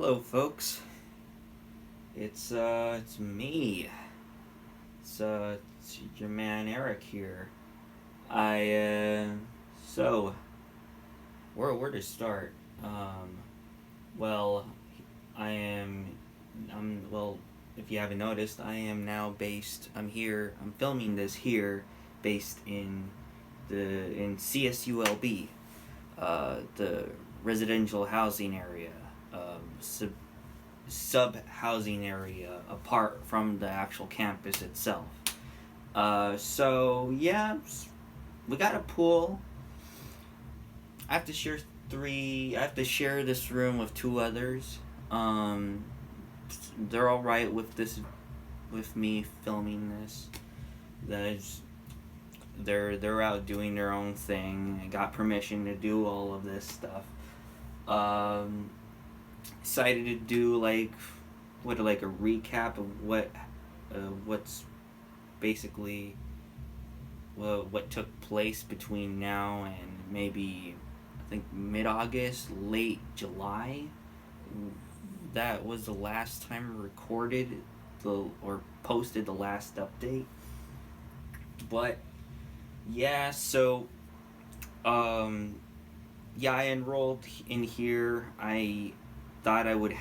Hello, folks. It's me. It's your man Eric here. I so where to start? Well, I am. Well. If you haven't noticed, I am now based. I'm here. I'm filming this here, based in CSULB, the residential housing area, sub housing area apart from the actual campus itself. So yeah, we got a pool. I have to share three. I have to share this room with two others. They're all right with this, with me filming this. There's, they're out doing their own thing. I got permission to do all of this stuff. Decided to do like a recap of what's basically what took place between now and maybe I think mid-August, late July. That was the last time I recorded or posted the last update. But yeah, so yeah, I enrolled in here. I thought I wouldn't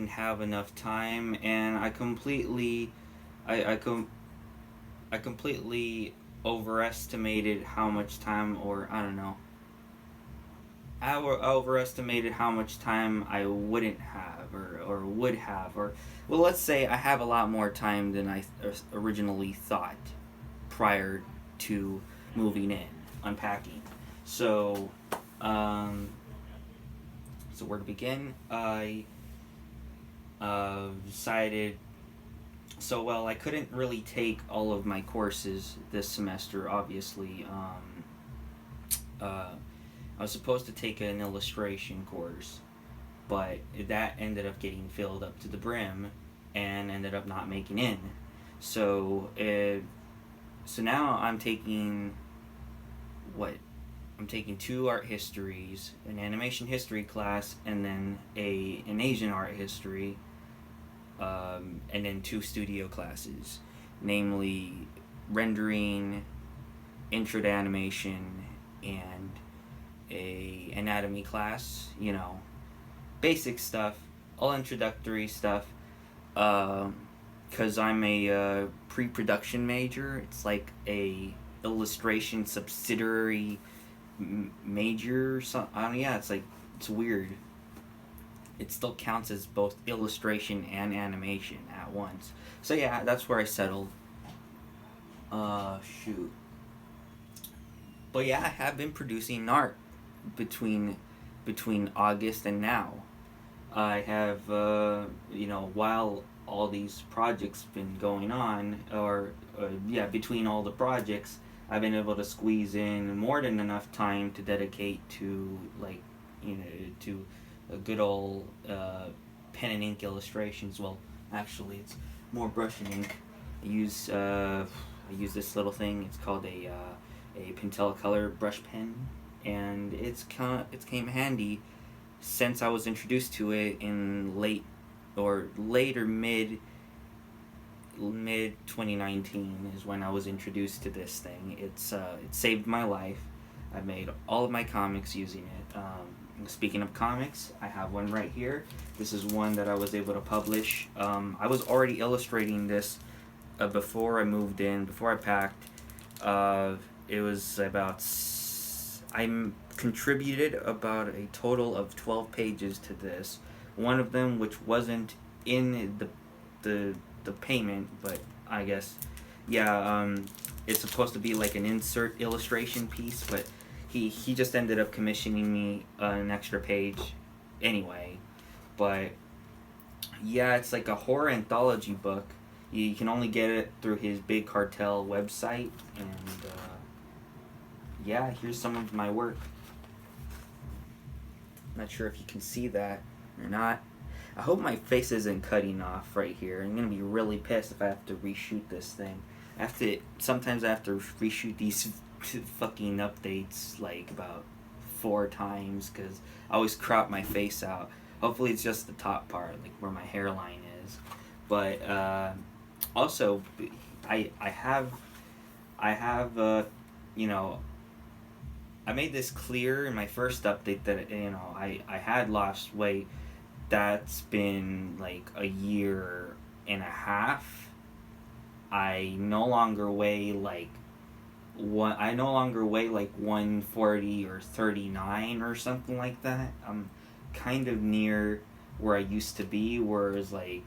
have enough time, and I completely overestimated how much time, or I don't know, I overestimated how much time I wouldn't have, or would have, or well, let's say I have a lot more time than I originally thought prior to moving in, unpacking. So, so where to begin? I decided. So well, I couldn't really take all of my courses this semester. Obviously, I was supposed to take an illustration course, but that ended up getting filled up to the brim, and ended up not making in. So, so now I'm taking what? I'm taking two art histories, an animation history class, and then an Asian art history, and then two studio classes, namely rendering, intro to animation, and a anatomy class. You know, basic stuff, all introductory stuff. Cause I'm a pre-production major. It's like a illustration subsidiary major. Yeah, it's weird. It still counts as both illustration and animation at once. So yeah, that's where I settled. Shoot. But yeah, I have been producing art between August and now. I have, while all these projects been going on, or between all the projects, I've been able to squeeze in more than enough time to dedicate to to a good old pen and ink illustrations. Well, actually, it's more brush and ink. I use this little thing. It's called a Pentel Color brush pen, and it came handy since I was introduced to it in late or mid 2019 is when I was introduced to this thing. It saved my life. I made all of my comics using it. Speaking of comics, I have one right here. This is one that I was able to publish. I was already illustrating this before I moved in, before I packed. It was about I contributed about a total of 12 pages to this. One of them, which wasn't in the payment, but I guess, yeah, it's supposed to be like an insert illustration piece, but he just ended up commissioning me an extra page anyway. But yeah, it's like a horror anthology book. You can only get it through his Big Cartel website, and yeah, here's some of my work. Not sure if you can see that or not. I hope my face isn't cutting off right here. I'm gonna be really pissed if I have to reshoot this thing. Sometimes I have to reshoot these fucking updates like about 4 times, because I always crop my face out. Hopefully it's just the top part, like where my hairline is. But also, I have you know, I made this clear in my first update that, you know, I had lost weight. That's been like a year and a half. I no longer weigh like I no longer weigh like 140 or 39 or something like that. I'm kind of near where I used to be, whereas like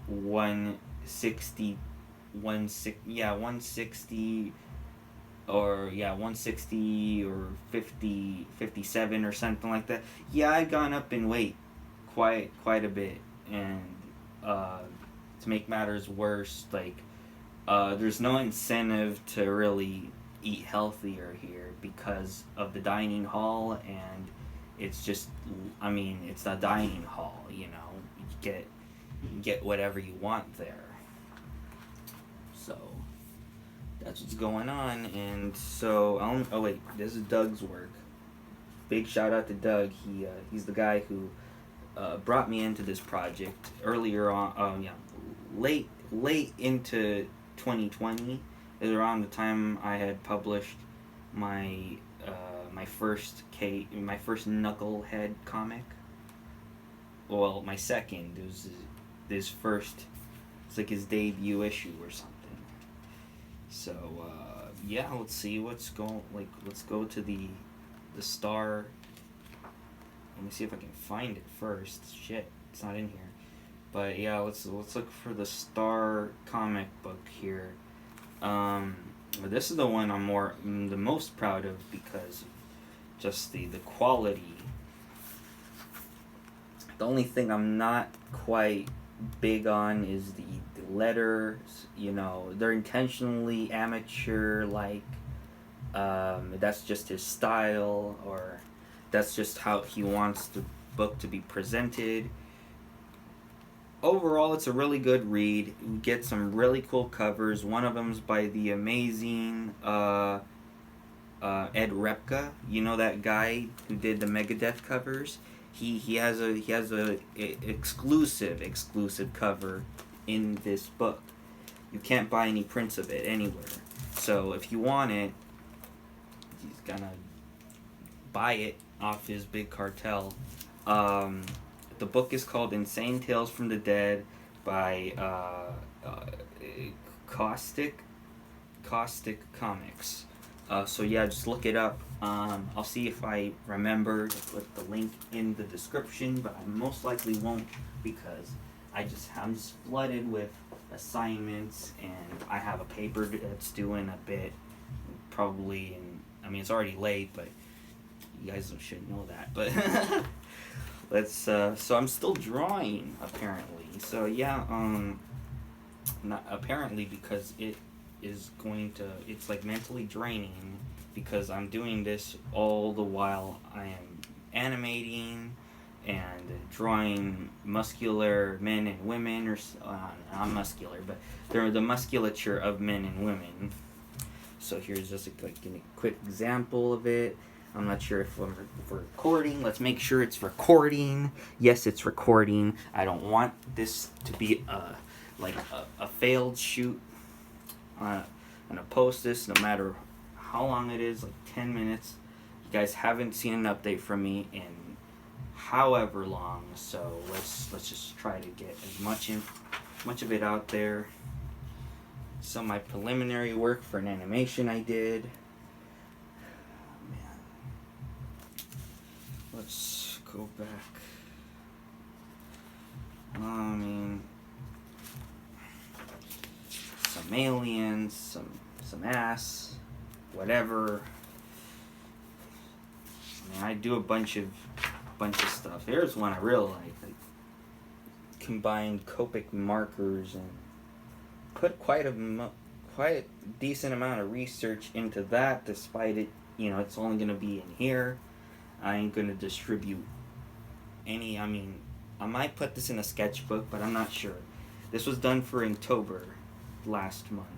160, 160 or 160 or 50, 57 or something like that. Yeah, I've gone up in weight quite a bit, and to make matters worse, like there's no incentive to really eat healthier here because of the dining hall, and it's just, I mean, it's a dining hall, you know, you get whatever you want there. So that's what's going on. And so oh wait, this is Doug's work. Big shout out to Doug. He's the guy who brought me into this project earlier on. Late into 2020 is around the time I had published my my first Knucklehead comic. Well, my second. It was his first. It's like his debut issue or something. So yeah, let's see what's going. Let's go to the star. Let me see if I can find it first. Shit, it's not in here. But yeah, let's look for the Star comic book here. This is the one I'm the most proud of because of just the quality. The only thing I'm not quite big on is the letters. You know, they're intentionally amateur, like that's just his style, or that's just how he wants the book to be presented. Overall, it's a really good read. You get some really cool covers. One of them's by the amazing Ed Repka. You know that guy who did the Megadeth covers? He has a exclusive cover in this book. You can't buy any prints of it anywhere. So if you want it, he's gonna buy it off his big cartel. The book is called Insane Tales from the Dead by Caustic Comics. So yeah, just look it up. I'll see if I remember to put the link in the description, but I most likely won't because I'm just flooded with assignments, and I have a paper that's due in a bit, probably. And I mean, it's already late, but you guys should know that. But so I'm still drawing apparently. So yeah, not apparently, because it is it's like mentally draining because I'm doing this all the while I am animating and drawing muscular men and women, or not muscular, but they're the musculature of men and women. So here's just a quick example of it. I'm not sure if we're recording. Let's make sure it's recording. Yes, it's recording. I don't want this to be a failed shoot. I'm gonna post this no matter how long it is, like 10 minutes. You guys haven't seen an update from me in however long, so let's just try to get as much of it out there. So my preliminary work for an animation I did. Man, let's go back. I mean, some aliens, some ass, whatever. I mean, I do a bunch of stuff. Here's one I really like combined Copic markers and put quite a decent amount of research into that. Despite it, it's only gonna be in here. I ain't gonna distribute any. I mean, I might put this in a sketchbook, but I'm not sure. This was done for Inktober last month,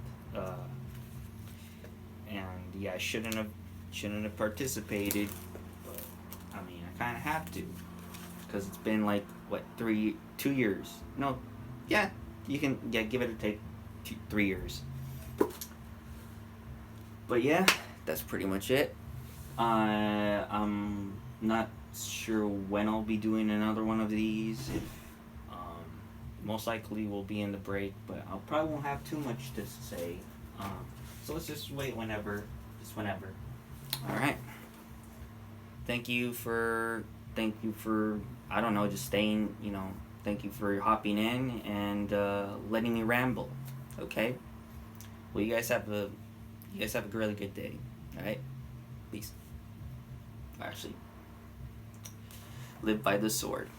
and yeah, I shouldn't have participated, but I mean, I kind of have to, because it's been like what 2 years. No, yeah, you can give it or take 3 years. But yeah, that's pretty much it. I'm not sure when I'll be doing another one of these. If most likely we'll be in the break, but I probably won't have too much to say. So let's just wait whenever, just whenever. All right. Thank you for I don't know, just staying. Thank you for hopping in and letting me ramble. Okay. Well, you guys have a really good day. All right. Peace. Actually, live by the sword.